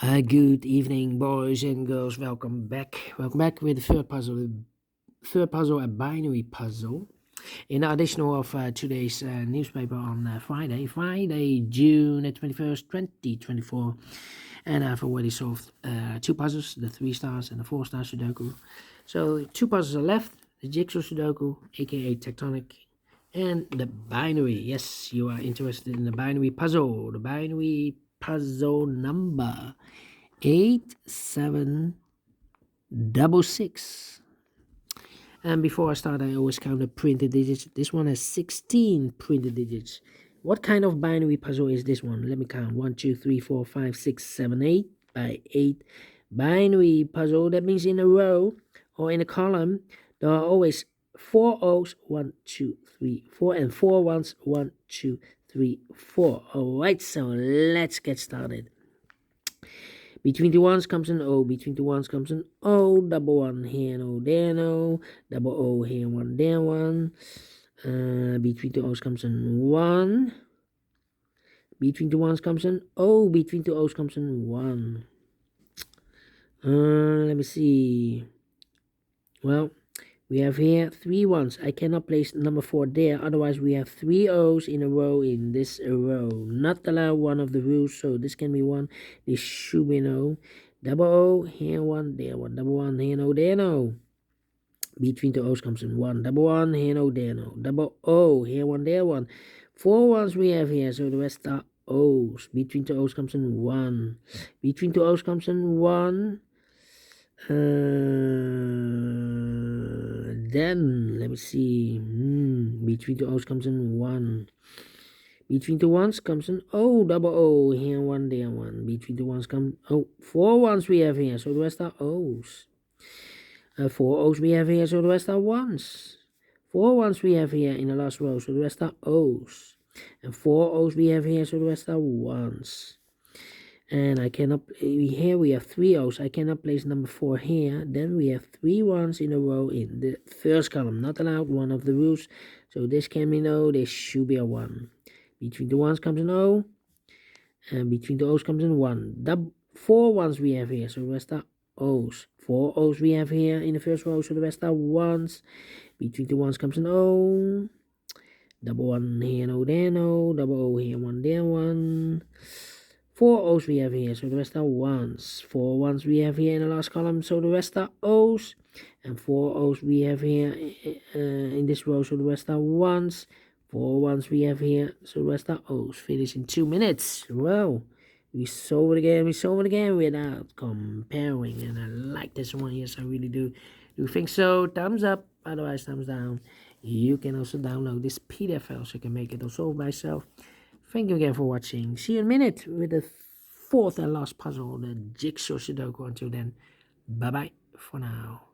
Good evening, boys and girls. Welcome back. Welcome back with the third puzzle. Third puzzle, a binary puzzle. In additional of today's newspaper on Friday, June 21st, 2024. And I've already solved two puzzles, the 3-star and the 4-star Sudoku. So two puzzles are left, the Jigsaw Sudoku, aka Tectonic, and the binary. Yes, you are interested in the binary puzzle. The binary puzzle number 8766. And before I start, I always count the printed digits. This one has 16 printed digits. What kind of binary puzzle is this one? Let me count. 1, 2, 3, 4, 5, 6, 7, 8 by 8. Binary puzzle. That means in a row or in a column, there are always 4 O's, 1, 2, 3, 4, and 4 ones, 1, 2, 3, 4. Alright, so let's get started. Between the ones comes an O, between the ones comes an O, double one here, no, there, no, double O here, one, there, one. Between the O's comes an 1. Between the ones comes an O, between the O's comes an 1. Let me see. Well, we have here 3 ones. I cannot place number 4 there, otherwise we have 3 O's in a row in this row. Not allowed, one of the rules, so this can be 1. This should be no. Double O, here 1, there 1. Double 1, here no, there no. Between the O's comes in 1. Double 1, here no, there no. Double O, here 1, there 1. 4 ones we have here, so the rest are O's. Between the O's comes in 1. Between the O's comes in 1. Then let me see. Between the O's comes in 1. Between the ones comes an O, double O, here 1, there 1. Between the ones come 4 ones we have here, so the rest are O's. 4 O's we have here, so the rest are 1s. 4 ones we have here in the last row, so the rest are O's. And 4 O's we have here, so the rest are 1s. And I cannot, here we have 3 O's. I cannot place number 4 here. Then we have 3 ones in a row in the first column. Not allowed, one of the rules. So this can be no, this should be a 1. Between the ones comes an O. And between the O's comes an 1. 4 ones we have here, so the rest are O's. 4 O's we have here in the first row, so the rest are 1s. Between the ones comes an O. Double 1 here, no, there, no. Double O here, 1, there, 1. 4 O's we have here, so the rest are 1s. 4 ones we have here in the last column, so the rest are O's. And 4 O's we have here in this row, so the rest are 1s. 4 ones we have here, so the rest are O's. Finish in 2 minutes. Well, we solve it again without comparing. And I like this one, yes, I really do. You think so? Thumbs up, otherwise thumbs down. You can also download this PDF file so you can make it or solve by yourself. Thank you again for watching. See you in a minute with the 4th and last puzzle, the Jigsaw Sudoku. Until then, bye-bye for now.